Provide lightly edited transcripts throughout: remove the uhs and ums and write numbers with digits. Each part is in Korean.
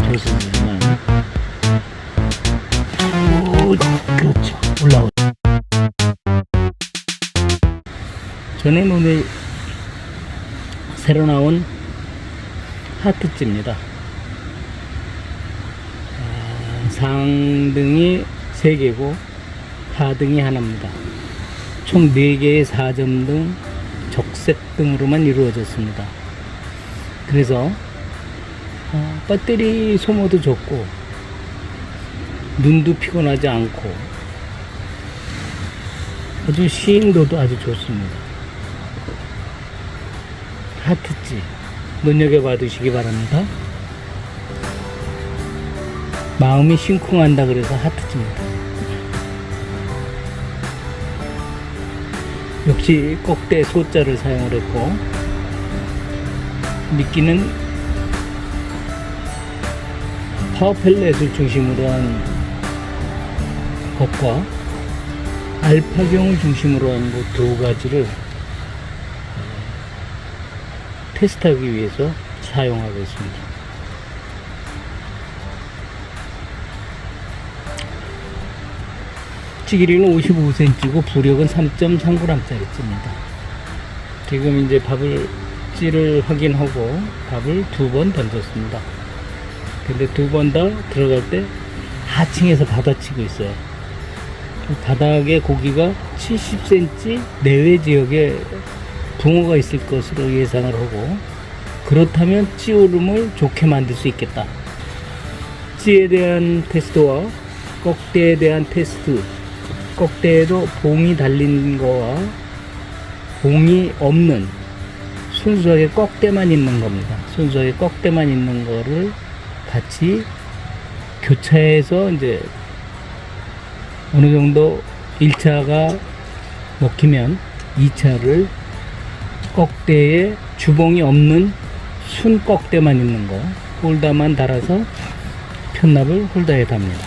도수지만 그렇죠. 올라오죠. 저는 오늘 새로 나온 하트찌입니다. 상등이 3개고 하등이 하나입니다. 총 4개의 4점등 적색등으로만 이루어졌습니다. 그래서 배터리 소모도 좋고 눈도 피곤하지 않고 아주 시인도도 아주 좋습니다. 하트찌 눈여겨봐 두시기 바랍니다. 마음이 심쿵한다 그래서 하트찌입니다. 역시 꼭대 소자를 사용을 했고 미끼는 파워펠렛을 중심으로 한 것과 알파경을 중심으로 한 것 2가지를 테스트하기 위해서 사용하고 있습니다. 찌기리는 55cm고 부력은 3.3g짜리 찌입니다. 지금 이제 찌를 확인하고 밥을 2번 던졌습니다. 근데 2번 다 들어갈 때 하층에서 받아치고 있어요. 바닥에 고기가 70cm 내외 지역에 붕어가 있을 것으로 예상을 하고, 그렇다면 찌오름을 좋게 만들 수 있겠다. 찌에 대한 테스트와 꺽대에 대한 테스트, 꺽대에도 봉이 달린 거와 봉이 없는 순수하게 꺽대만 있는 겁니다. 순수하게 꺽대만 있는 거를 같이 교차해서 이제 어느 정도 1차가 먹히면 2차를 꺽대에 주봉이 없는 순 꺽대만 있는 거 홀다만 달아서 편납을 홀다에 답니다.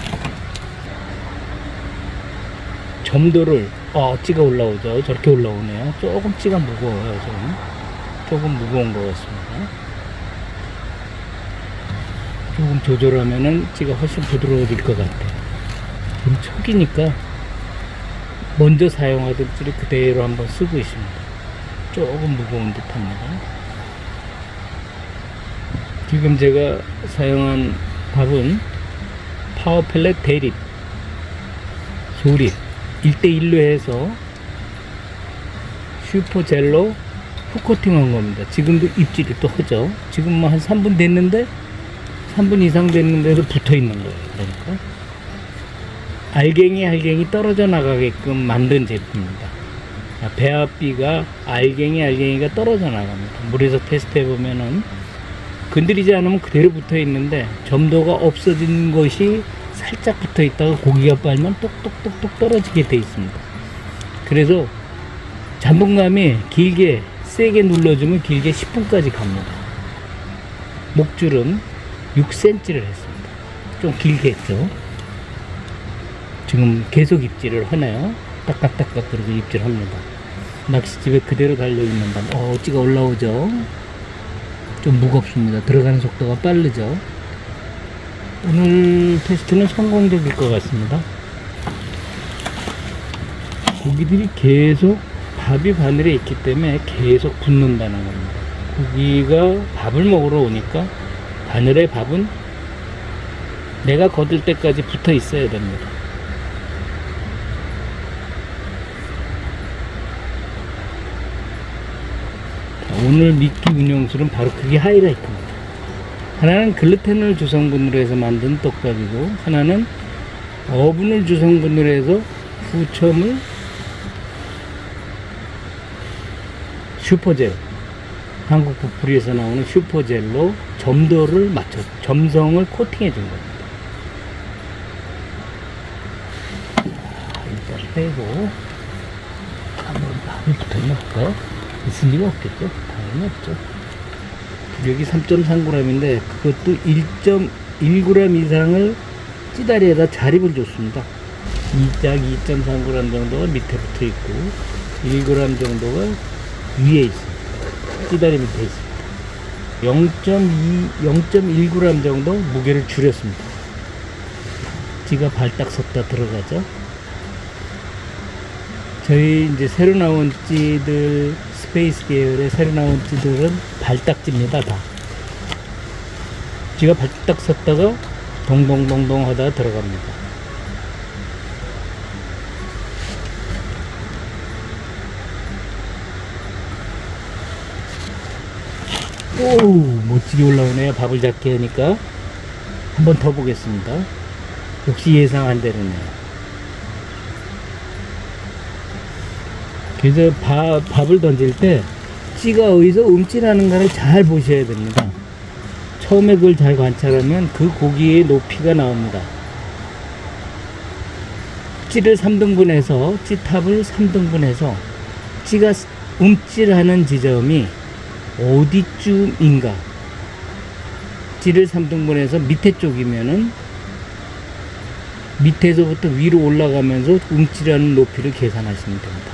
점도를 찌가 올라오죠. 저렇게 올라오네요. 조금 찌가 무거워요. 조금 무거운 것 같습니다. 조금 조절하면은 찌가 훨씬 부드러워질 것 같아요. 지금 초기니까 먼저 사용하던 찌를 그대로 한번 쓰고 있습니다. 조금 무거운 듯 합니다. 지금 제가 사용한 밥은 파워펠렛 대립, 조립 1대1로 해서 슈퍼젤로 훅코팅 한 겁니다. 지금도 입질이 또 하죠. 지금 뭐 한 3분 됐는데 3분 이상 됐는데도 붙어 있는 거예요. 그러니까 알갱이 떨어져 나가게끔 만든 제품입니다. 배합비가 알갱이가 떨어져 나갑니다. 물에서 테스트 해보면은 건드리지 않으면 그대로 붙어 있는데 점도가 없어진 것이 살짝 붙어 있다가 고기가 빨면 똑똑똑똑 떨어지게 돼 있습니다. 그래서 잡음감이 길게 세게 눌러주면 길게 10분까지 갑니다. 목줄은 6cm를 했습니다. 좀 길게 했죠. 지금 계속 입질을 하네요. 딱딱딱딱 그러고 입질합니다. 낚시집에 그대로 달려있는 밤 찌가 올라오죠. 좀 무겁습니다. 들어가는 속도가 빠르죠. 오늘 테스트는 성공적일 것 같습니다. 고기들이 계속 밥이 바늘에 있기 때문에 계속 붙는다는 겁니다. 고기가 밥을 먹으러 오니까 바늘에 밥은 내가 거둘 때까지 붙어 있어야 됩니다. 오늘 미끼 운영술은 바로 그게 하이라이트입니다. 하나는 글루텐을 주성분으로 해서 만든 떡밥이고, 하나는 어분을 주성분으로 해서 후첨을 슈퍼젤, 한국 부풀이에서 나오는 슈퍼젤로 점도를 맞춰 점성을 코팅해 준 겁니다. 일단 빼고 한번 밥이 붙어있나 볼까요? 있을 리가 없겠죠? 당연히 없죠. 부력이 3.3g인데 그것도 1.1g 이상을 찌다리에다 자립을 줬습니다. 2.3g 정도가 밑에 붙어 있고 1g 정도가 위에 있습니다. 찌다리 밑에 있습니다. 0.2, 0.1g 정도 무게를 줄였습니다. 찌가 발딱 섰다 들어가죠. 저희 이제 새로 나온 찌들, 스페이스 계열의 새로 나온 찌들은 발딱집니다. 다 찌가 발딱 섰다가 동동동동 하다 들어갑니다. 오, 멋지게 올라오네요. 밥을 작게 하니까. 한번 더 보겠습니다. 역시 예상한 대로네요. 그래서 밥을 던질 때 찌가 어디서 움찔하는가를 잘 보셔야 됩니다. 처음에 그걸 잘 관찰하면 그 고기의 높이가 나옵니다. 찌를 3등분해서, 찌탑을 3등분해서 찌가 움찔하는 지점이 어디쯤인가. 찌를 3등분해서 밑에 쪽이면은 밑에서부터 위로 올라가면서 움찔하는 높이를 계산하시면 됩니다.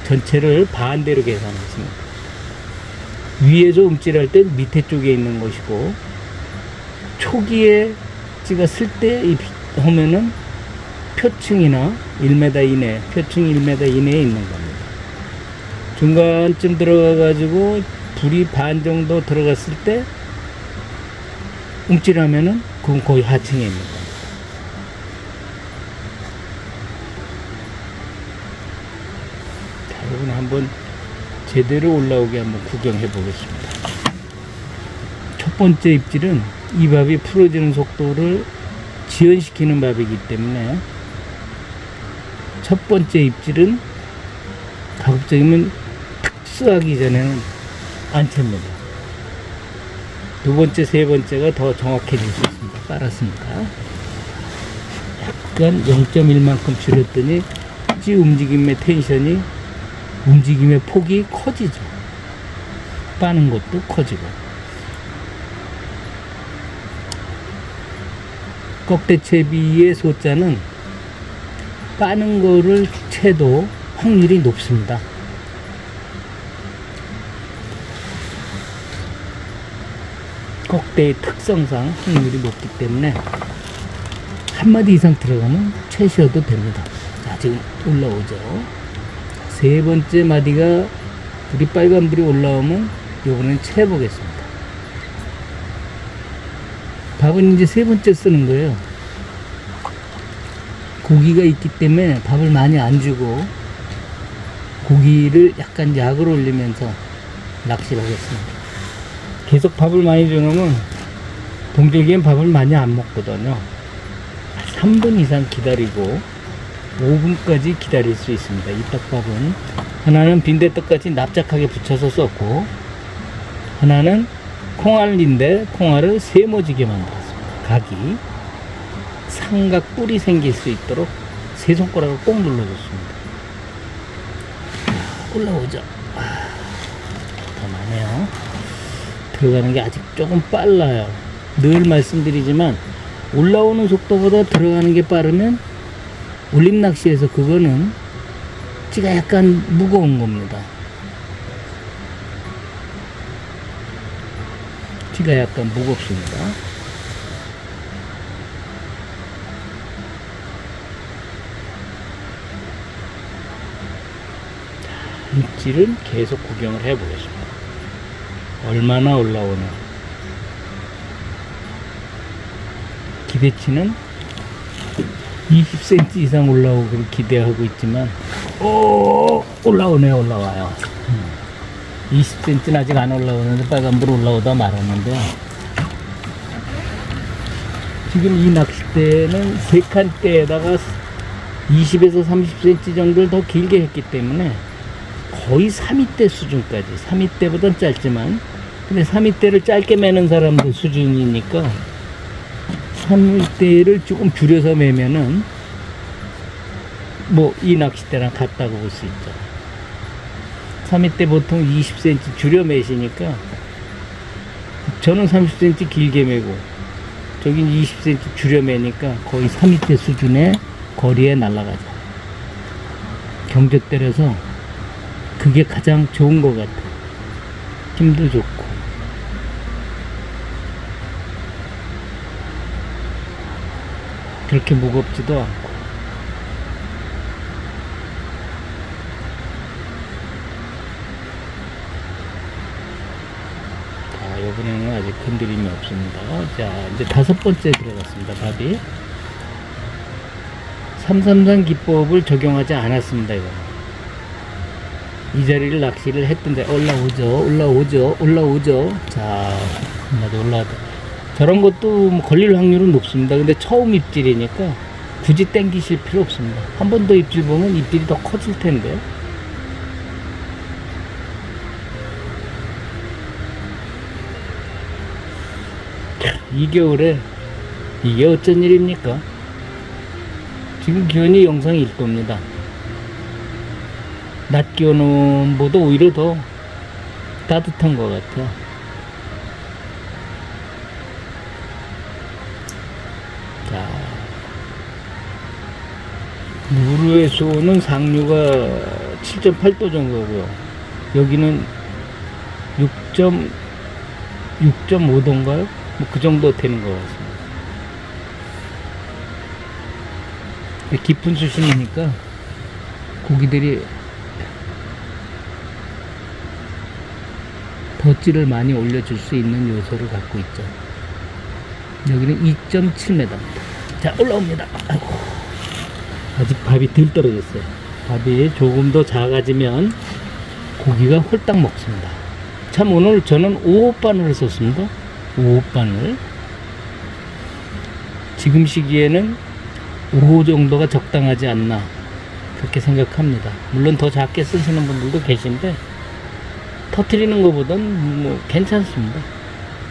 전체를 반대로 계산하시면 됩니다. 위에서 움찔할 때 밑에 쪽에 있는 것이고, 초기에 찌가 쓸 때 하면은 표층이나 1m 이내, 표층 1m 이내에 있는 겁니다. 중간쯤 들어가가지고 불이 반 정도 들어갔을 때 움찔하면은 그건 거의 하층에 있는 겁니다. 자, 이건 한번 제대로 올라오게 한번 구경해 보겠습니다. 첫 번째 입질은 이 밥이 풀어지는 속도를 지연시키는 밥이기 때문에 첫 번째 입질은 가급적이면 특수하기 전에는 안 챕니다. 두 번째, 세 번째가 더 정확해질 수 있습니다. 빨았으니까. 약간 0.1만큼 줄였더니 찌 움직임의 텐션이, 움직임의 폭이 커지죠. 빠는 것도 커지고. 꺽대채비의 소자는 빠는 거를 채도 확률이 높습니다. 꺽대의 특성상 확률이 높기 때문에 한 마디 이상 들어가면 채셔도 됩니다. 자, 지금 올라오죠. 세 번째 마디가 불이 빨간 불이 올라오면 요번엔 채 보겠습니다. 밥은 이제 세 번째 쓰는 거예요. 고기가 있기 때문에 밥을 많이 안 주고 고기를 약간 약을 올리면서 낚시를 하겠습니다. 계속 밥을 많이 주면 동절기엔 밥을 많이 안 먹거든요. 3분 이상 기다리고 5분까지 기다릴 수 있습니다. 이 떡밥은 하나는 빈대떡같이 납작하게 붙여서 썼고, 하나는 콩알인데 콩알을 세모지게 만들었습니다. 각이 삼각 뿔이 생길 수 있도록 세 손가락을 꼭 눌러줬습니다. 올라오죠. 더 나네요. 들어가는 게 아직 조금 빨라요. 늘 말씀드리지만 올라오는 속도보다 들어가는 게 빠르면 올림 낚시에서 그거는 찌가 약간 무거운 겁니다. 찌가 약간 무겁습니다. 입질은 계속 구경을 해 보겠습니다. 얼마나 올라오나. 기대치는 20cm 이상 올라오기를 기대하고 있지만, 올라오네요. 올라와요. 20cm는 아직 안 올라오는데 빨간불 올라오다 말았는데, 지금 이 낚싯대는 세 칸대에다가 20에서 30cm 정도를 더 길게 했기 때문에 거의 3위대 수준까지, 3위대보단 짧지만, 근데 3위대를 짧게 매는 사람들 수준이니까 3위대를 조금 줄여서 매면은 뭐 이 낚싯대랑 같다고 볼 수 있죠. 3위대 보통 20cm 줄여 매시니까 저는 30cm 길게 매고 저긴 20cm 줄여 매니까 거의 3위대 수준의 거리에 날아가죠. 경제 때려서 그게 가장 좋은 것 같아요. 힘도 좋고. 그렇게 무겁지도 않고. 자, 이번에는 아직 건드림이 없습니다. 자, 이제 5번째 들어갔습니다. 밥이 333 기법을 적용하지 않았습니다. 이거 이 자리를 낚시를 했던데 올라오죠. 자, 나도 올라왔다. 저런 것도 뭐 걸릴 확률은 높습니다. 근데 처음 입질이니까 굳이 땡기실 필요 없습니다. 한 번 더 입질 보면 입질이 더 커질 텐데. 이 겨울에 이게 어쩐 일입니까? 지금 기온이 영상 1도입니다. 낮 기온보다 오히려 더 따뜻한 것 같아요. 자, 무르에서는 상류가 7.8도 정도고요. 여기는 6.5도인가요? 뭐 그 정도 되는 것 같습니다. 깊은 수심이니까 고기들이 덧질을 많이 올려줄 수 있는 요소를 갖고 있죠. 여기는 2.7m입니다. 자, 올라옵니다. 아이고, 아직 밥이 덜 떨어졌어요. 밥이 조금 더 작아지면 고기가 홀딱 먹습니다. 참 오늘 저는 5호바늘을 썼습니다. 5호바늘. 지금 시기에는 5호 정도가 적당하지 않나 그렇게 생각합니다. 물론 더 작게 쓰시는 분들도 계신데 터트리는 것보단 뭐 괜찮습니다.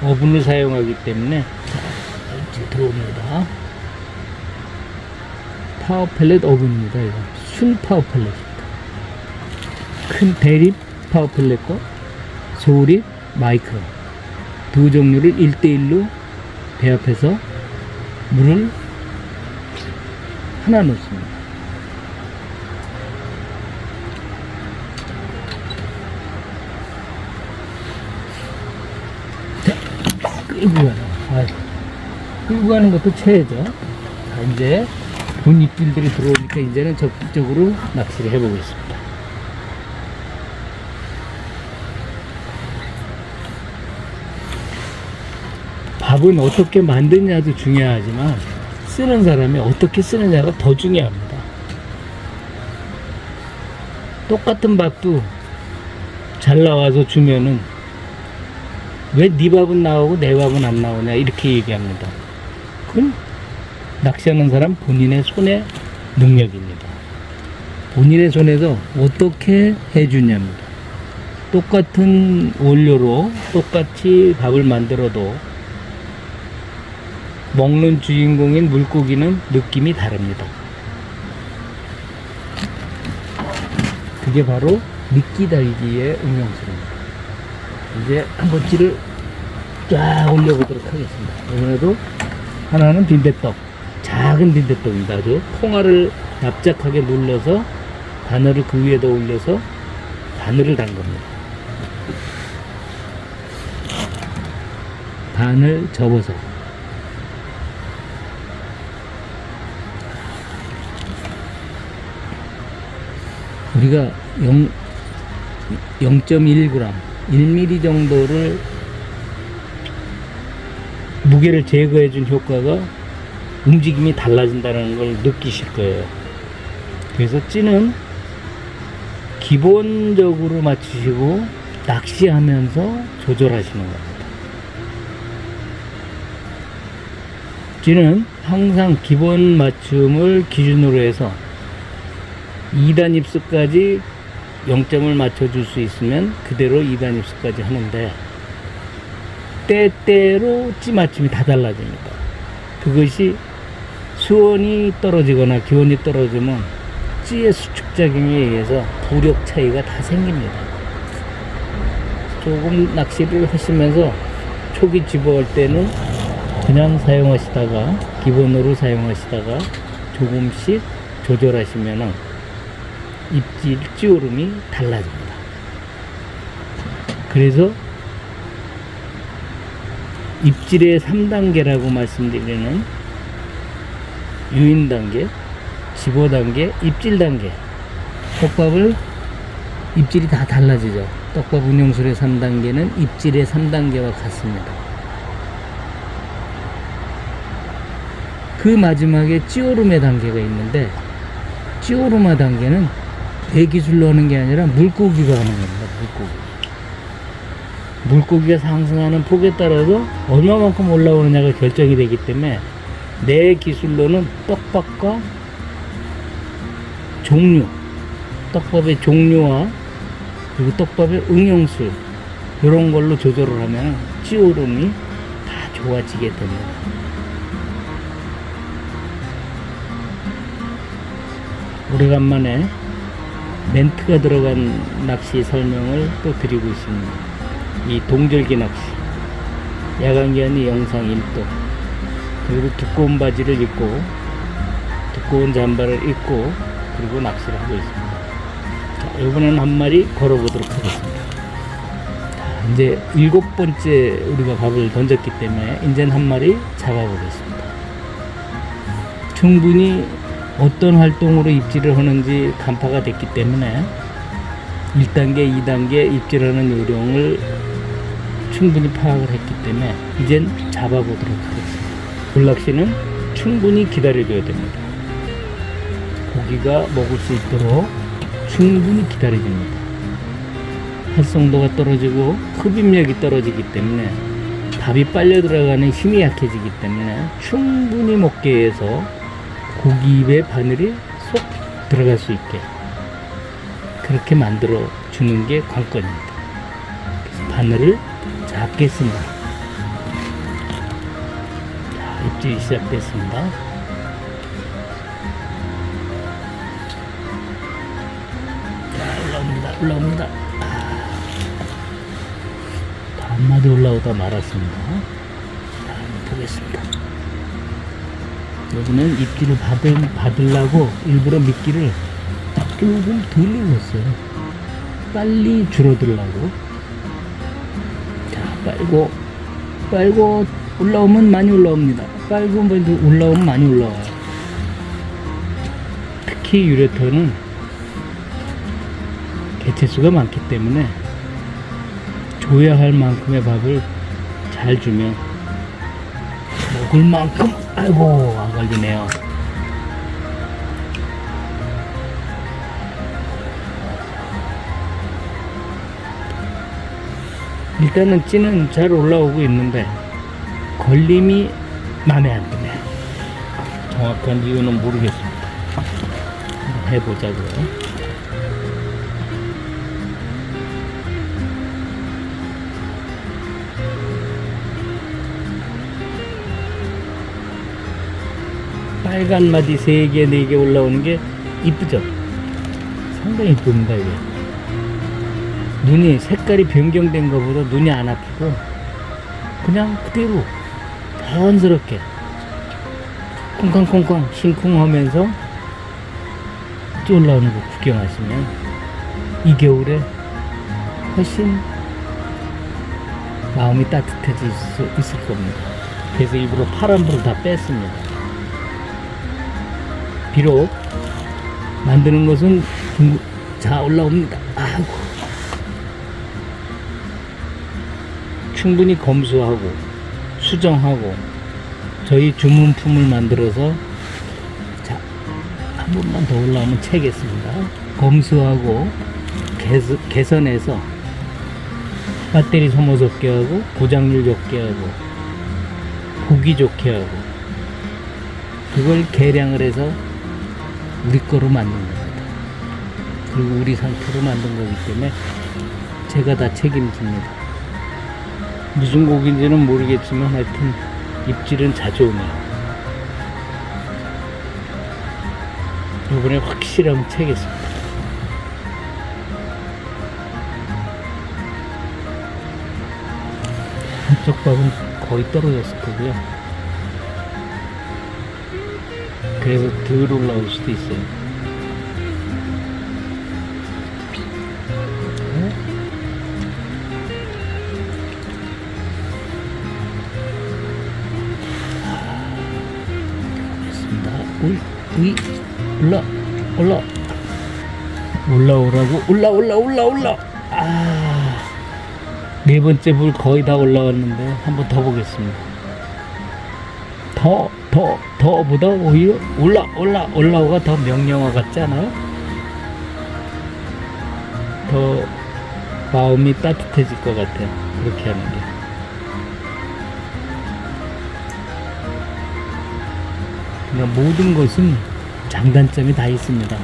어분을 사용하기 때문에. 자, 이제 들어옵니다. 파워 펠렛 어분입니다. 이거 순 파워 펠렛입니다. 큰 대립 파워 펠렛과 소립 마이크로 두 종류를 1대1로 배합해서 물을 하나 넣습니다. 자, 끌고 가요. 끌고 가는 것도 최애죠. 자, 이제 본 입질들이 들어오니까 이제는 적극적으로 낚시를 해보겠습니다. 밥은 어떻게 만드냐도 중요하지만 쓰는 사람이 어떻게 쓰느냐가 더 중요합니다. 똑같은 밥도 잘 나와서 주면은 왜 네 밥은 나오고 내 밥은 안 나오냐 이렇게 얘기합니다. 그건 낚시하는 사람 본인의 손의 능력입니다. 본인의 손에서 어떻게 해주냐입니다. 똑같은 원료로 똑같이 밥을 만들어도 먹는 주인공인 물고기는 느낌이 다릅니다. 그게 바로 미끼 달기의 응용술입니다. 이제 한번 찌를 쫙 올려보도록 하겠습니다. 이번에도 하나는 빈대떡, 작은 빈대떡입니다. 아주 콩알을 납작하게 눌러서 바늘을 그 위에다 올려서 바늘을 단 겁니다. 바늘 접어서 우리가 0.1g, 1mm 정도를 무게를 제거해 준 효과가 움직임이 달라진다는 걸 느끼실 거예요. 그래서 찌는 기본적으로 맞추시고 낚시하면서 조절하시는 겁니다. 찌는 항상 기본 맞춤을 기준으로 해서 2단 입수까지 0점을 맞춰줄 수 있으면 그대로 2단 입수까지 하는데 때때로 찌 맞춤이 다 달라집니다. 그것이 수온이 떨어지거나 기온이 떨어지면 찌의 수축작용에 의해서 부력 차이가 다 생깁니다. 조금 낚시를 하시면서 초기 집어할 때는 그냥 사용하시다가 기본으로 사용하시다가 조금씩 조절하시면은 입질 찌오름이 달라집니다. 그래서 입질의 3단계라고 말씀드리는 유인 단계, 집어 단계, 입질 단계. 떡밥을 입질이 다 달라지죠. 떡밥 운영술의 3단계는 입질의 3단계와 같습니다. 그 마지막에 찌오름의 단계가 있는데, 찌오르마 단계는 대기술로 하는 게 아니라 물고기가 하는 겁니다. 물고기가 상승하는 폭에 따라서 얼마만큼 올라오느냐가 결정이 되기 때문에 내 기술로는 떡밥과 종류, 떡밥의 종류와 그리고 떡밥의 응용술 이런 걸로 조절을 하면 찌오름이 다 좋아지게 됩니다. 오래간만에 멘트가 들어간 낚시 설명을 또 드리고 있습니다. 이 동절기 낚시, 야간기한이 영상 인도, 그리고 두꺼운 바지를 입고 두꺼운 잠바를 입고 그리고 낚시를 하고 있습니다. 자, 이번에는 한 마리 걸어보도록 하겠습니다. 자, 이제 7번째 우리가 밥을 던졌기 때문에 이제는 한 마리 잡아보겠습니다. 충분히 어떤 활동으로 입질을 하는지 간파가 됐기 때문에 1단계, 2단계 입질하는 요령을 충분히 파악을 했기 때문에 이젠 잡아보도록 하겠습니다. 물낚시는 충분히 기다려줘야 됩니다. 고기가 먹을 수 있도록 충분히 기다려줍니다. 활성도가 떨어지고 흡입력이 떨어지기 때문에 밥이 빨려 들어가는 힘이 약해지기 때문에 충분히 먹게 해서 고기 입에 바늘이 쏙 들어갈 수 있게 그렇게 만들어 주는 게 관건입니다. 그래서 바늘을 작게 쓴다. 자, 입질이 시작됐습니다. 자, 올라옵니다. 한 마디 올라오다 말았습니다. 자, 한번 보겠습니다. 여기는 입질을 받으려고 일부러 미끼를 조금 돌리고 있어요. 빨리 줄어들라고. 자, 빨고 올라오면 많이 올라옵니다. 빨고 올라오면 많이 올라와요. 특히 유레터는 개체수가 많기 때문에 줘야 할 만큼의 밥을 잘 주면 먹을 만큼, 아이고, 안 걸리네요. 일단은 찌는 잘 올라오고 있는데 걸림이 마음에 안 드네. 정확한 이유는 모르겠습니다. 한번 해보자고요. 빨간 마디 3개, 4개 올라오는 게 이쁘죠? 상당히 이쁩니다, 이게. 눈이 색깔이 변경된 것보다 눈이 안 아프고 그냥 그대로 자연스럽게 콩쾅콩쾅 심쿵하면서 올라오는 거 구경하시면 이 겨울에 훨씬 마음이 따뜻해질 수 있을 겁니다. 그래서 일부러 파란불을 다 뺐습니다. 비록 만드는 것은 자, 올라옵니다. 아이고. 충분히 검수하고 수정하고 저희 주문품을 만들어서, 자, 한 번만 더 올라오면 채겠습니다. 검수하고 개선해서 배터리 소모 적게 하고 고장률 적게 하고 보기 좋게 하고 그걸 개량을 해서 우리 거로 만든 겁니다. 그리고 우리 상태로 만든 거기 때문에 제가 다 책임집니다. 무슨 고기인지는 모르겠지만 하여튼 입질은 자주 오네요. 이번에 확실하면 채겠습니다. 한쪽 밥은 거의 떨어졌을 거고요. 그래서 덜 올라올 수도 있어요. 됐습니다. 우이 올라오라고. 네 번째 불 거의 다 올라왔는데 한번 더 보겠습니다. 더보다 오히려 올라오가 더 명령어 같지 않아요? 더 마음이 따뜻해질 것 같아요. 그렇게 하는 게. 그러니까 모든 것은 장단점이 다 있습니다.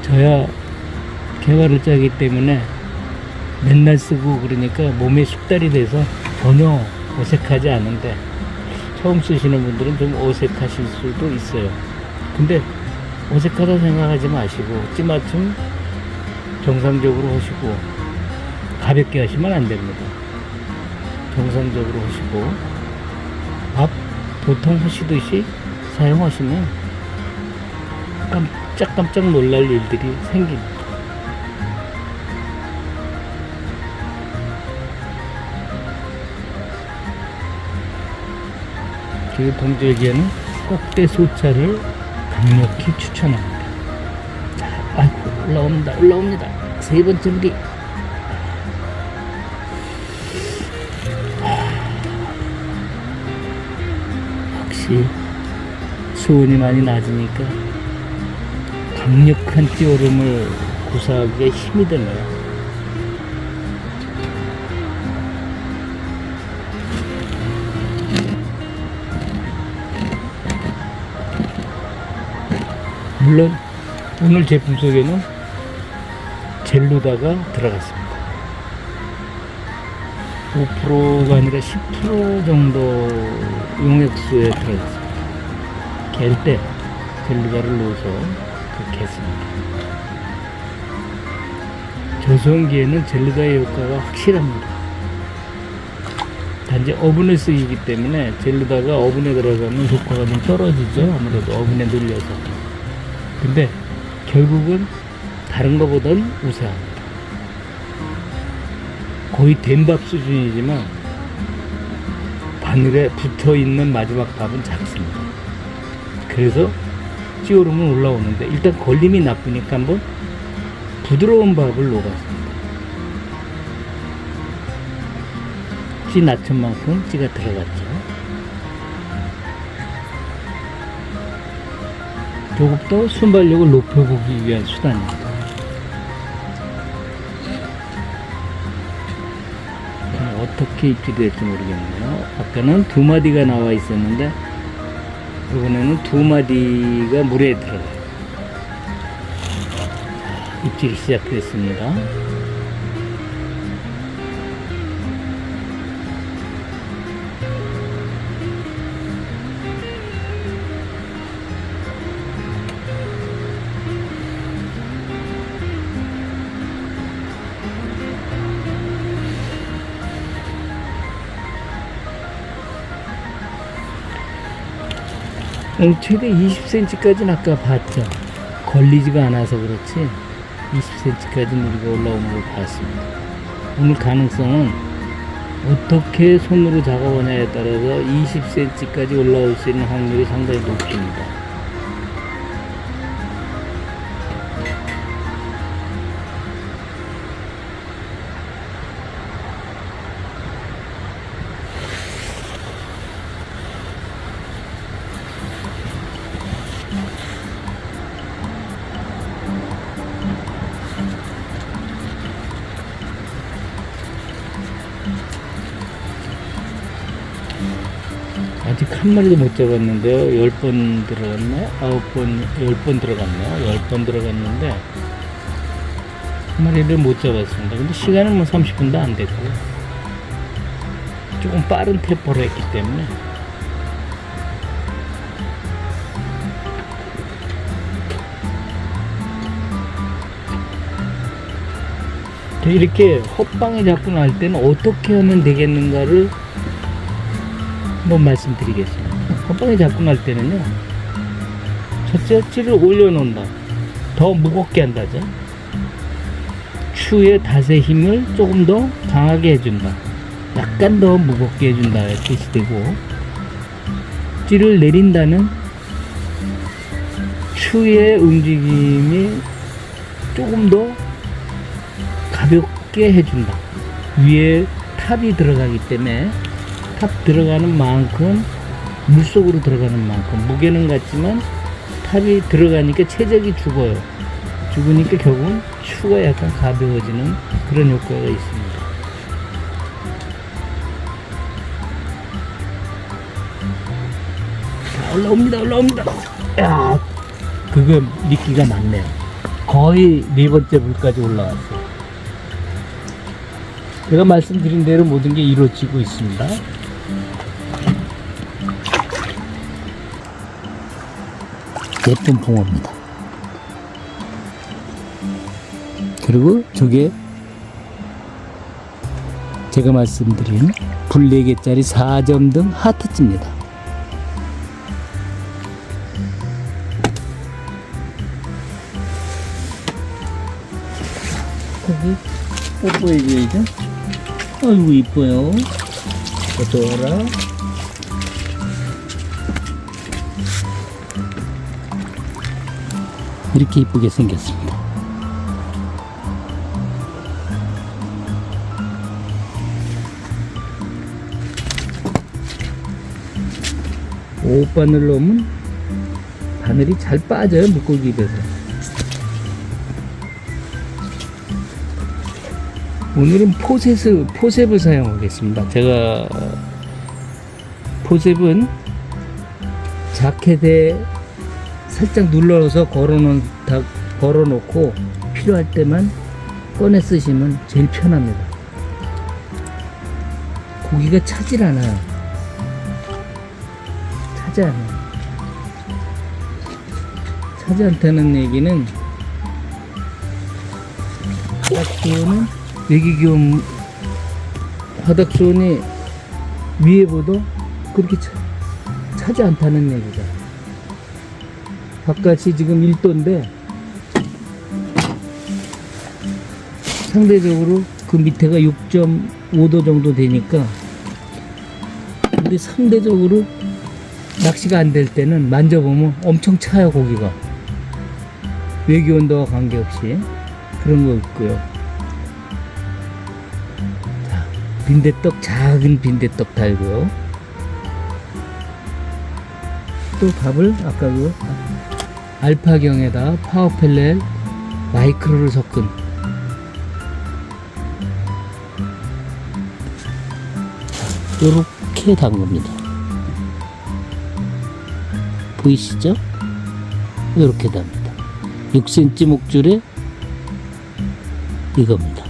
저야 개발을 짜기 때문에 맨날 쓰고 그러니까 몸에 숙달이 돼서 전혀 어색하지 않은데, 처음 쓰시는 분들은 좀 어색하실 수도 있어요. 근데 어색하다 생각하지 마시고 찌맞춤 정상적으로 하시고, 가볍게 하시면 안 됩니다. 정상적으로 하시고 밥 보통 하시듯이 사용하시면 깜짝 놀랄 일들이 생깁니다. 그 동절기에는 꼭대 소차를 강력히 추천합니다. 아이고, 올라옵니다. 세 번째 무리. 역시 수온이 많이 낮으니까 강력한 띄오름을 구사하기에 힘이 드네요. 물론 오늘 제품 속에는 젤루다가 들어갔습니다. 5%가 아니라 10% 정도 용액수에 들어갔습니다. 갤 때 젤루다를 넣어서 그렇게 했습니다. 저수온기에는 젤루다의 효과가 확실합니다. 단지 어분을 쓰기 때문에 젤루다가 어분에 들어가면 효과가 좀 떨어지죠. 아무래도 어분에 눌려서. 근데 결국은 다른 것보다는 우세합니다. 거의 된밥 수준이지만 바늘에 붙어있는 마지막 밥은 작습니다. 그래서 찌오름은 올라오는데, 일단 걸림이 나쁘니까 한번 부드러운 밥을 녹았습니다. 찌 낮춘 만큼 찌가 들어갔죠. 조금 더 순발력을 높여보기 위한 수단입니다. 어떻게 입질될지 모르겠네요. 아까는 2마디가 나와 있었는데 이번에는 2마디가 물에 들어가요. 입질이 시작됐습니다. 최대 20cm까지는 아까 봤죠. 걸리지가 않아서 그렇지 20cm까지는 우리가 올라오는 걸 봤습니다. 오늘 가능성은 어떻게 손으로 작업하냐에 따라서 20cm까지 올라올 수 있는 확률이 상당히 높습니다. 아직 한 마리도 못 잡았는데요. 10번 들어갔나요? 9번, 10번 들어갔네요. 10번 들어갔는데 한 마리를 못 잡았습니다. 근데 시간은 뭐 30분도 안 됐고요. 조금 빠른 템포로 했기 때문에 이렇게 헛방에 잡고 날 때는 어떻게 하면 되겠는가를 한번 말씀드리겠습니다. 헛방에 잡고 날 때는요, 첫째, 찌를 올려놓는다. 더 무겁게 한다죠. 추의 닷의 힘을 조금 더 강하게 해준다. 약간 더 무겁게 해준다 뜻이 되고, 꼭지를 내린다는 추의 움직임이 조금 더 가볍게 해준다. 위에 탑이 들어가기 때문에 탑 들어가는 만큼 물속으로 들어가는 만큼 무게는 같지만 탑이 들어가니까 최적이 죽어요. 죽으니까 결국은 추가 약간 가벼워지는 그런 효과가 있습니다. 자, 올라옵니다. 야, 그거 미끼가 많네요. 거의 네 번째 불까지 올라왔어요. 제가 말씀드린 대로 모든 게 이루어지고 있습니다. 예쁜 붕어입니다. 그리고 저게 제가 말씀드린 불 4개짜리 4점 등 하트입니다. 거기 뽀뽀해줘야죠. 아이고 이뻐요. 어떠라. 이렇게 이쁘게 생겼습니다. 옷바늘 넣으면 바늘이 잘 빠져요. 물고기 입에서. 오늘은 포셉을 사용하겠습니다. 제가 포셉은 자켓에 살짝 눌러서 걸어놓고 필요할 때만 꺼내 쓰시면 제일 편합니다. 고기가 차질 않아요. 차지 않다는 얘기는 바닥수온은 외기기온 바닥수온이 위에보다 그렇게 차지 않다는 얘기죠. 바깥이 지금 1도인데 상대적으로 그 밑에가 6.5도 정도 되니까 근데 상대적으로 낚시가 안 될 때는 만져보면 엄청 차요. 고기가 외기온도와 관계없이 그런 거 있고요. 자, 빈대떡, 작은 빈대떡 달고요. 또 밥을 아까 그 알파경에다 파워펠렛 마이크로를 섞은 요렇게 담깁니다. 보이시죠? 이렇게 답니다. 6cm 목줄에 이겁니다.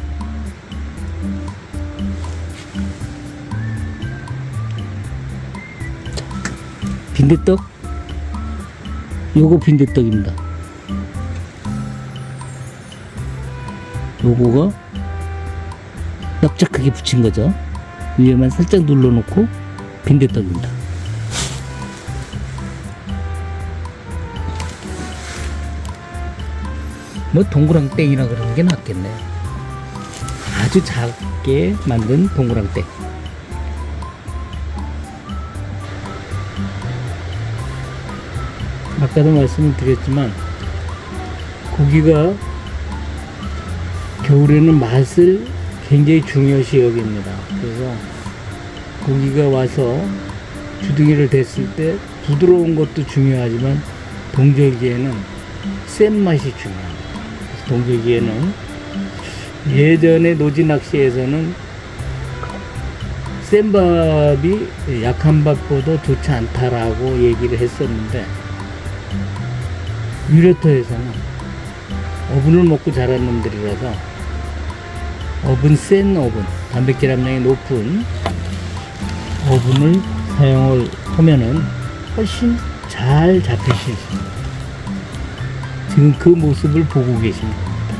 빈대떡, 요거 빈대떡입니다. 요거가 납작하게 붙인 거죠. 위에만 살짝 눌러놓고 빈대떡입니다. 뭐 동그랑땡이라 그러는 게 낫겠네. 아주 작게 만든 동그랑땡. 아까도 말씀을 드렸지만 고기가 겨울에는 맛을 굉장히 중요시 여깁니다. 그래서 고기가 와서 주둥이를 댔을 때 부드러운 것도 중요하지만 동절기에는 센 맛이 중요합니다. 동절기에는 예전에 노지 낚시에서는 센 밥이 약한 밥보다 좋지 않다라고 얘기를 했었는데 유래터에서는 어분을 먹고 자란 놈들이라서 센 어분, 단백질 함량이 높은 어분을 사용을 하면은 훨씬 잘 잡히실 수 있습니다. 지금 그 모습을 보고 계신 겁니다.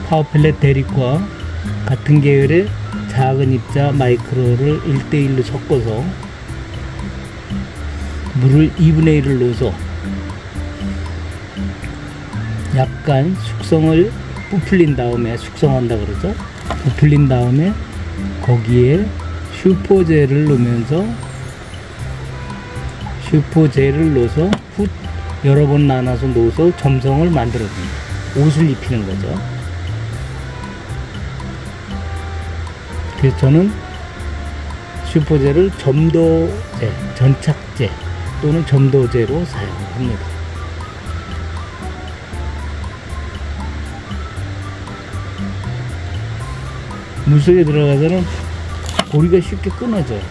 파워펠렛 대립과 같은 계열의 작은 입자 마이크로를 1대1로 섞어서 물을 2분의 1을 넣어서 약간 숙성을 부풀린 다음에 숙성한다 그러죠. 부풀린 다음에 거기에 슈퍼젤을 넣으면서 슈퍼젤을 넣어서 여러 번 나눠서 넣어서 점성을 만들어줍니다. 옷을 입히는 거죠. 그래서 저는 슈퍼젤을 점도제, 전착제 또는 점도제로 사용합니다. 물속에 들어가서는 고리가 쉽게 끊어져요.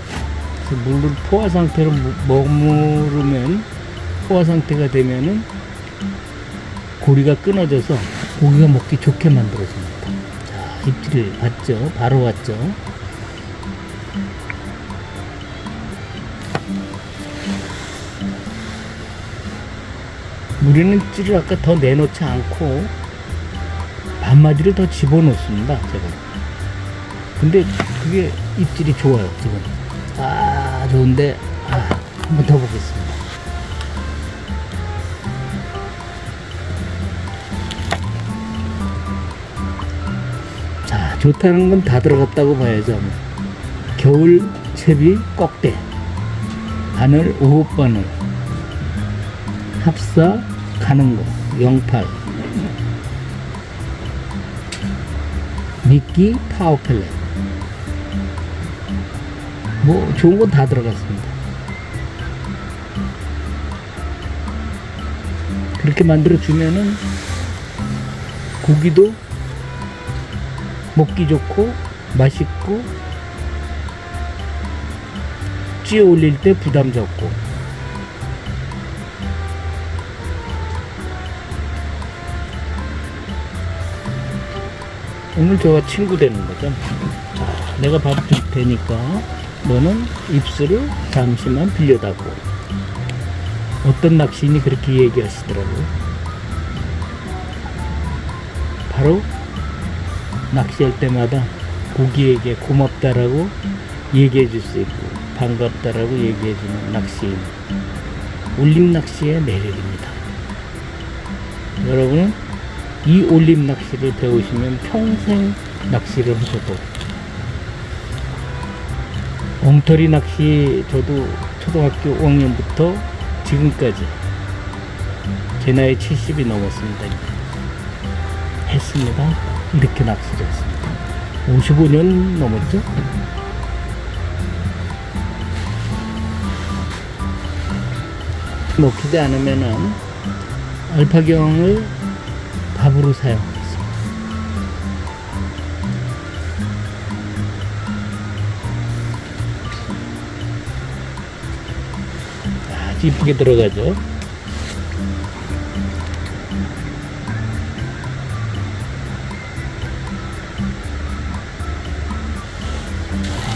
그래서 물을 포화 상태로 머무르면, 포화 상태가 되면은 고리가 끊어져서 고기가 먹기 좋게 만들어집니다. 자, 입질 봤죠? 바로 왔죠? 우리는 찌를 아까 더 내놓지 않고 반마디를 더 집어넣습니다, 제가. 근데 그게 입질이 좋아요, 지금. 아, 좋은데, 한 번 더 보겠습니다. 자, 좋다는 건 다 들어갔다고 봐야죠. 겨울 채비 꺽대, 바늘 5바늘, 합사 가는 거 08, 미끼 파워 펠렛, 뭐 좋은 건 다 들어갔습니다. 그렇게 만들어 주면은 고기도 먹기 좋고 맛있고 찌어 올릴 때 부담 적고. 오늘 저와 친구 되는 거죠. 자, 내가 밥 줄 테니까 너는 입술을 잠시만 빌려다고. 어떤 낚시인이 그렇게 얘기하시더라고요. 바로 낚시할 때마다 고기에게 고맙다라고 얘기해 줄 수 있고 반갑다라고 얘기해 주는 낚시인. 올림 낚시의 매력입니다. 여러분은 이 올림 낚시를 배우시면 평생 낚시를 하셔도. 엉터리 낚시 저도 초등학교 5학년부터 지금까지 제 나이 70이 넘었습니다. 했습니다. 이렇게 낚시를 했습니다. 55년 넘었죠? 먹히지 않으면은 알파경을 밥으로 사용하겠습니다. 아주 이쁘게 들어가죠.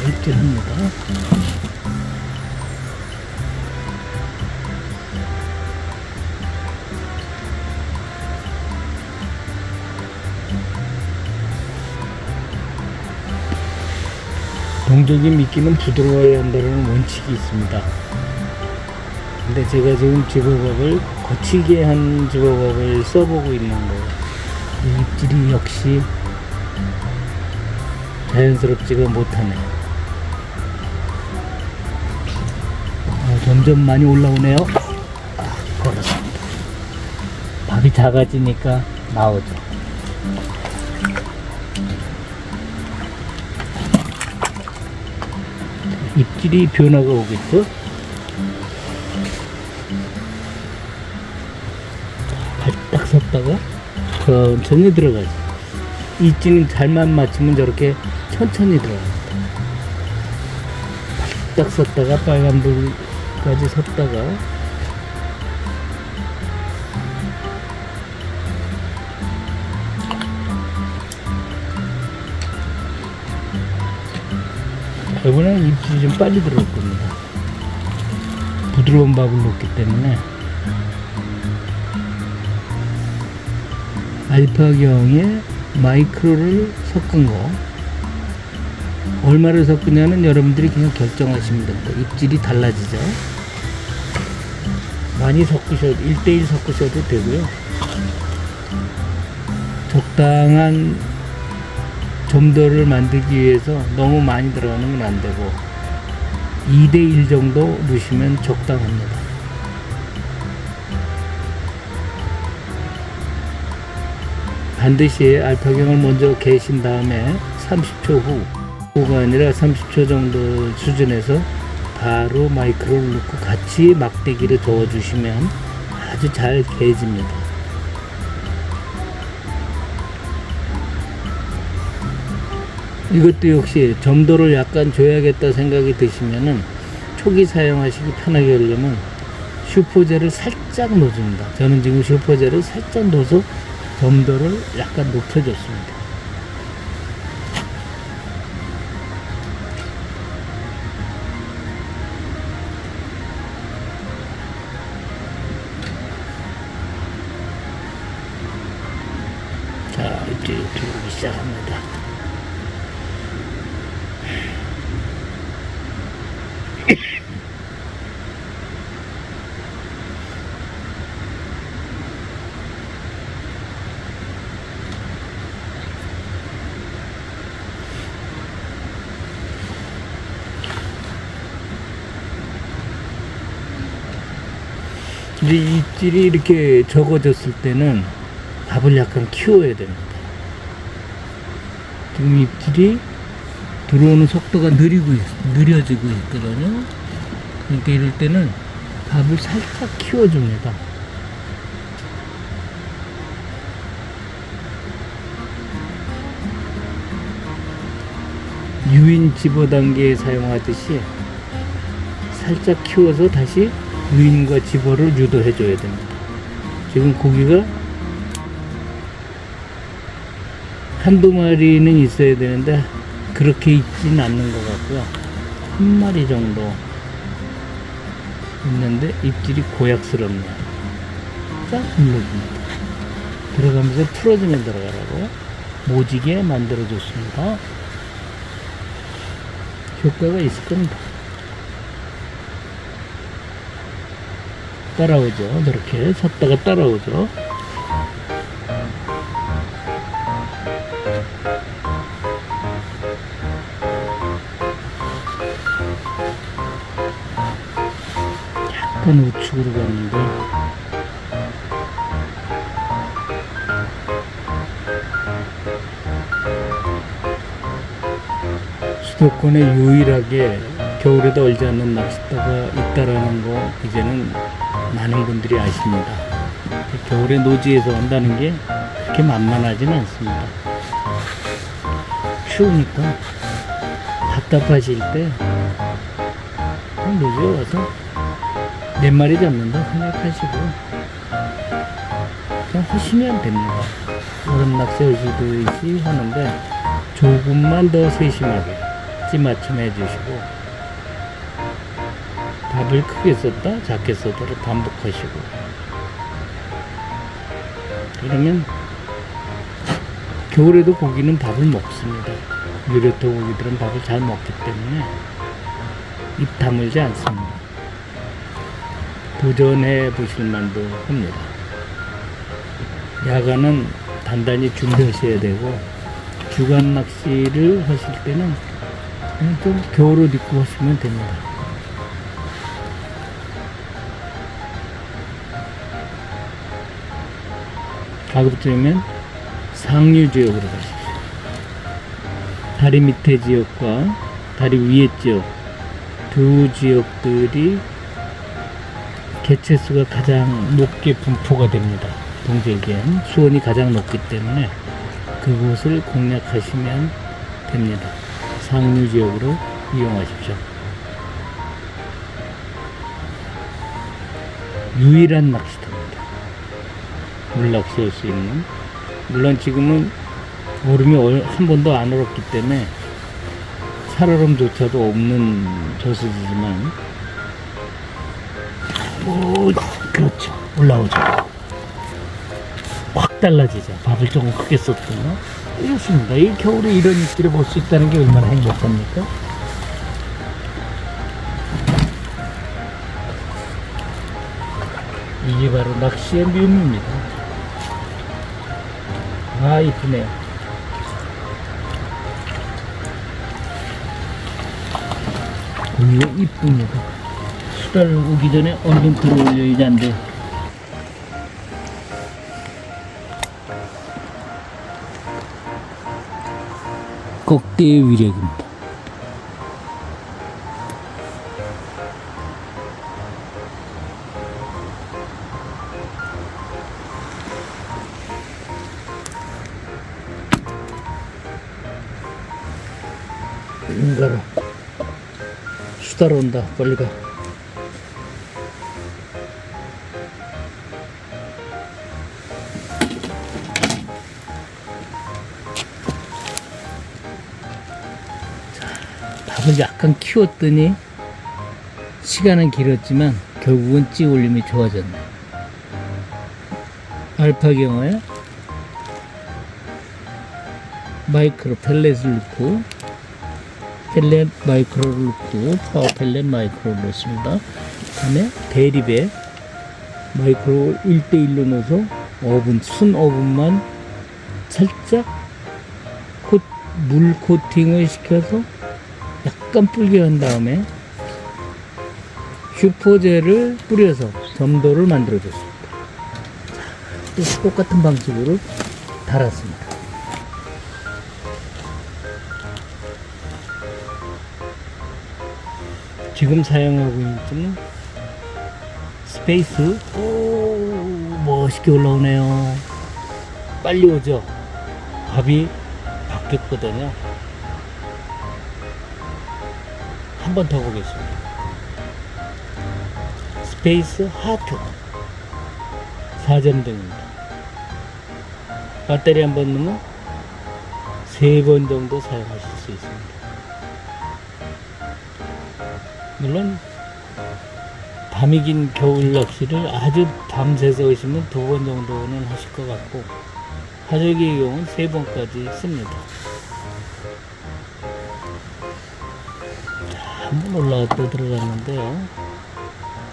입질합니다. 동적인 미끼는 부드러워야 한다는 원칙이 있습니다. 근데 제가 지금 집어밥을 거치게 한 집어밥을 써보고 있는 거예요. 이 입질이 역시 자연스럽지가 못하네. 점점 많이 올라오네요. 걸었습니다. 밥이 작아지니까 나오죠. 입질이 변화가 오겠죠? 발딱 섰다가 천천히 들어가죠. 입질은 잘만 맞추면 저렇게 천천히 들어갑니다. 발딱 섰다가 빨간불까지 섰다가 이번에는 입질이 좀 빨리 들어올 겁니다. 부드러운 밥을 넣기 때문에. 알파경에 마이크로를 섞은 거 얼마를 섞으냐는 여러분들이 그냥 결정하시면 됩니다. 입질이 달라지죠. 많이 섞으셔도 1:1 섞으셔도 되고요. 적당한 점도를 만들기 위해서 너무 많이 들어가는 건 안 되고 2:1 정도 넣으시면 적당합니다. 반드시 알파경을 먼저 개신 다음에 30초 후가 아니라 30초 정도 수준에서 바로 마이크로를 넣고 같이 막대기를 저어주시면 아주 잘 개집니다. 이것도 역시 점도를 약간 줘야겠다 생각이 드시면은 초기 사용하시기 편하게 하려면 슈퍼젤을 살짝 넣어줍니다. 저는 지금 슈퍼젤을 살짝 넣어서 점도를 약간 높여줬습니다. 자, 이제 들어오기 시작합니다. 이제 입질이 이렇게 적어졌을 때는 밥을 약간 키워야 됩니다. 지금 입질이 들어오는 속도가 느려지고 있거든요. 그러니까 이럴 때는 밥을 살짝 키워줍니다. 유인 집어당기에 사용하듯이 살짝 키워서 다시 유인과 집어를 유도해 줘야 됩니다. 지금 고기가 한두 마리는 있어야 되는데 그렇게 있지는 않는 것 같고요. 한 마리 정도 있는데 입질이 고약스럽네요. 쫙 눌러줍니다. 들어가면서 풀어주면 들어가라고 모지게 만들어 줬습니다. 효과가 있을 겁니다. 따라오죠. 저렇게 섰다가 따라오죠. 약간 우측으로 갔는데 수도권에 유일하게 겨울에도 얼지 않는 낚싯대가 있다라는 거 이제는 많은 분들이 아십니다. 겨울에 노지에서 온다는 게 그렇게 만만하지는 않습니다. 추우니까 답답하실 때 노지에 와서 몇 마리 잡는다 생각하시고 그냥 하시면 됩니다. 얼음 낚시 하시듯이 하는데 조금만 더 세심하게 찌맞춤 해주시고 밥을 크게 썼다 작게 썼다를 반복하시고 그러면 겨울에도 고기는 밥을 먹습니다. 유래토 고기들은 밥을 잘 먹기 때문에 입 다물지 않습니다. 도전해 보실 만도 합니다. 야간은 단단히 준비하셔야 되고 주간 낚시를 하실 때는 그냥 좀 겨울옷 입고 하시면 됩니다. 가급적이면 상류 지역으로 가십시오. 다리 밑에 지역과 다리 위에 지역 두 지역들이 개체수가 가장 높게 분포가 됩니다. 동절기엔 수온이 가장 높기 때문에 그곳을 공략하시면 됩니다. 상류 지역으로 이용하십시오. 유일한 낚시터입니다. 물낚시할 수 있는. 물론 지금은 얼음이 한 번도 안 얼었기 때문에 살얼음조차도 없는 저수지지만 그렇죠. 올라오죠. 확 달라지죠. 밥을 조금 크게 썼더니 이렇습니다. 이 겨울에 이런 입질을 볼 수 있다는 게 얼마나 행복합니까? 이게 바로 낚시의 묘미입니다. 아, 이쁘네요. 고기가 이쁩니다. 수달 오기 전에 어느 정도 들어올려야지 안 돼. 꺽대의 위력입니다. 응가라. 수달 온다. 빨리 가. 밥을 약간 키웠더니 시간은 길었지만 결국은 찌 올림이 좋아졌네. 알파 경어에 마이크로 펠렛을 넣고 펠렛 마이크로를 넣고 파워 펠렛 마이크로를 넣습니다. 그 다음에 대립에 마이크로 1대1로 넣어서 오븐, 순 오븐만 살짝 물 코팅을 시켜서 약간 불게 한 다음에 슈퍼젤을 뿌려서 점도를 만들어 줬습니다. 또 똑같은 방식으로 달았습니다. 지금 사용하고 있는 스페이스. 오, 멋있게 올라오네요. 빨리 오죠. 밥이 바뀌었거든요. 한 번 더 보겠습니다. 스페이스 하트 4점등입니다. 배터리 한 번 넣으면 3번 정도 사용하실 수 있습니다. 물론 밤이 긴 겨울 낚시를 아주 밤새서 오시면 2번 정도는 하실 것 같고, 하절기의 경우는 3번까지 씁니다. 한번 올라왔다 들어갔는데요,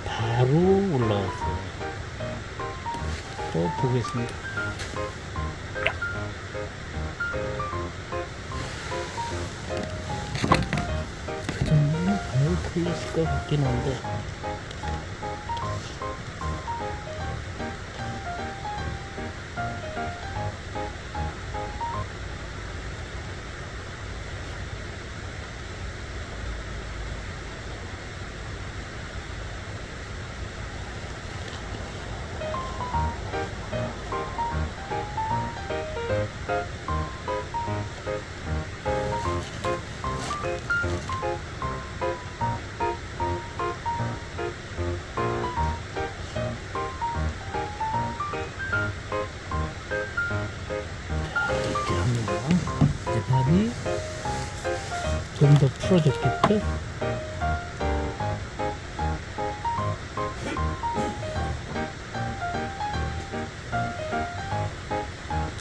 바로 올라왔어요. 또 보겠습니다. 그 정도는 바로 풀렸을 것 같긴 한데, 이제 밥이 좀 더 풀어졌겠죠?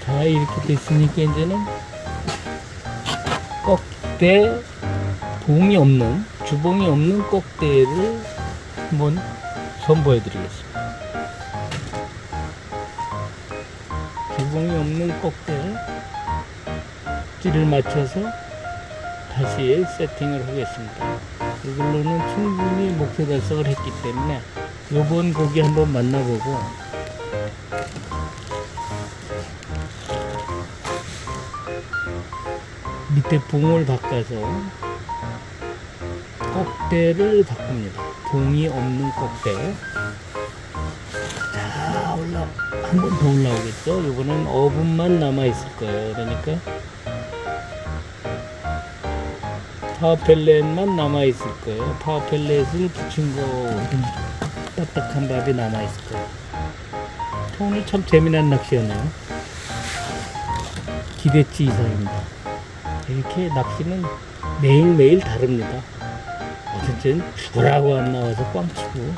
자, 이렇게 됐으니까 이제는 꺽대, 봉이 없는, 주봉이 없는 꺽대를 한번 선보여 드리겠습니다. 주봉이 없는 꺽대 찌를 맞춰서 다시 세팅을 하겠습니다. 이걸로는 충분히 목표 달성을 했기 때문에 요번 고기 한번 만나보고, 밑에 봉을 바꿔서 꺽대를 바꿉니다. 봉이 없는 꺽대. 자, 한 번 더 올라오겠죠? 요거는 어분만 남아있을 거예요. 그러니까 파워펠렛만 남아있을 거예요. 파워펠렛을 붙인 거, 딱딱한 밥이 남아있을 거예요. 오늘 참 재미난 낚시였네요. 기대치 이상입니다. 이렇게 낚시는 매일매일 다릅니다. 어떤 때는 죽으라고 안 나와서 꽝치고,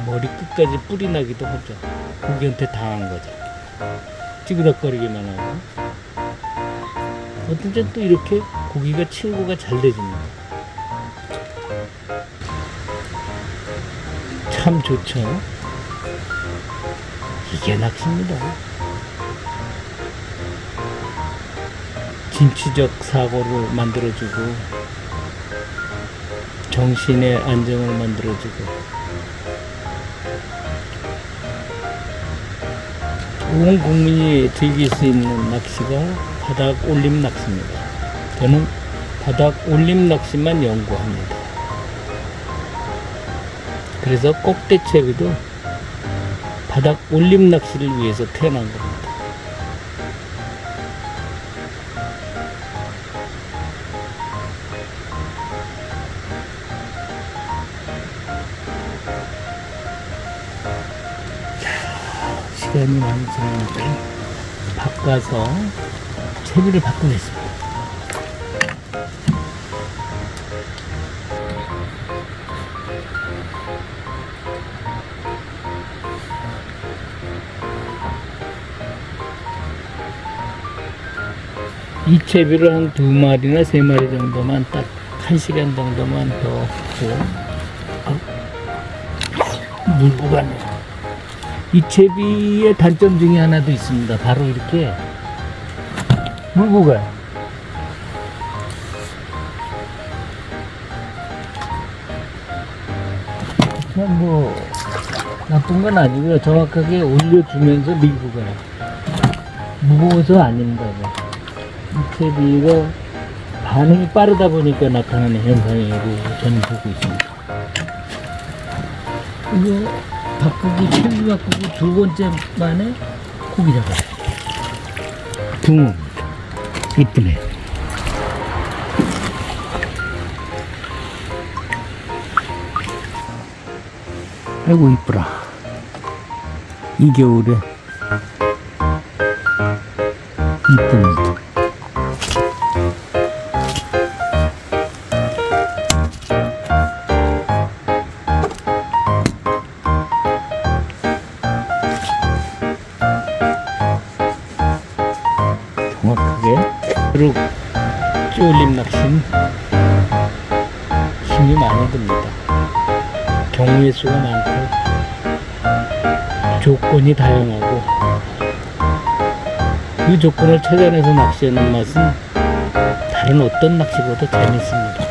머리 끝까지 뿔이 나기도 하죠. 고기한테 당한 거죠. 찌그덕거리기만 하고. 어떤 때는 또 이렇게 고기가 친구가 잘 돼줍니다. 참 좋죠. 이게 낚시입니다. 진취적 사고를 만들어주고, 정신의 안정을 만들어주고, 온 국민이 즐길 수 있는 낚시가 바닥 올림 낚시입니다. 저는 바닥 올림 낚시만 연구합니다. 그래서 꼭대채비도 바닥 올림 낚시를 위해서 태어난 겁니다. 시간이 많이 지나니까 바꿔서 채비를 바꾸겠습니다. 이 채비를 한 2마리나 3마리 정도만 딱 1시간 정도만 더 하고 물고 가네요. 이 채비의 단점 중에 하나도 있습니다. 바로 이렇게 물고 가요. 그냥 뭐 나쁜 건 아니고요. 정확하게 올려주면서 밀고 가요. 무거워서 아닙니다. 이 채비가 반응이 빠르다 보니까 나타나는 현상이라고 저는 보고 있습니다. 이거 바꾸고 채비 바꾸고 2번째 만에 고기 잡았어요. 붕어입니다. 이쁘네. 아이고 이쁘라. 이 겨울에 이쁩니다. 정확하게 그리고 쫄림 낚시는 힘이 많이 듭니다. 경우의 수가 많고 조건이 다양하고 그 조건을 찾아내서 낚시하는 맛은 다른 어떤 낚시보다 재밌습니다.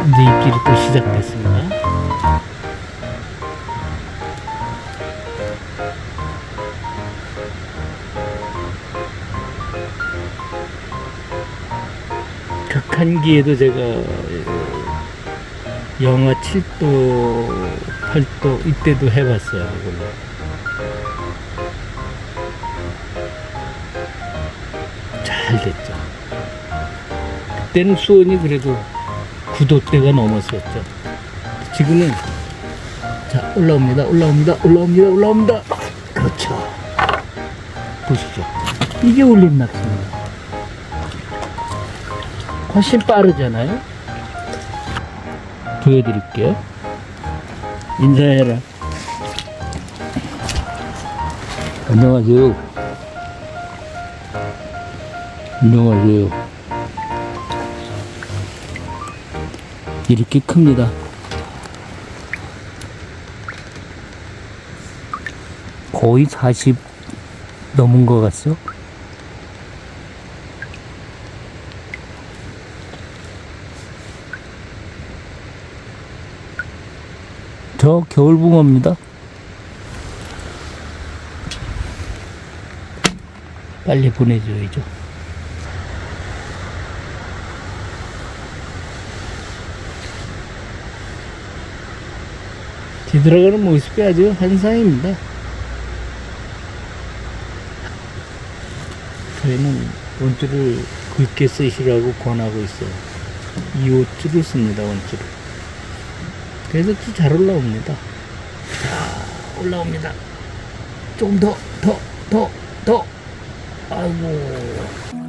이제 입질이 또 시작됐습니다. 극한기에도 제가 영하 7도, 8도 이때도 해봤어요. 이걸로. 잘 됐죠. 그때는 수온이 그래도 9도대가 넘었었죠. 지금은 자 올라옵니다. 올라옵니다. 그렇죠. 보시죠. 이게 올림 낚시입니다. 훨씬 빠르잖아요. 보여드릴게요. 인사해라. 안녕하세요. 안녕하세요. 이렇게 큽니다. 거의 40 넘은 것 같죠? 저 겨울붕어입니다. 빨리 보내줘야죠. 뒤돌아가는 모습이 아주 환상입니다. 저희는 원줄을 굵게 쓰시라고 권하고 있어요. 2호줄을 씁니다. 원줄을. 그래서 잘 올라옵니다. 자, 올라옵니다. 조금 더. 아이고.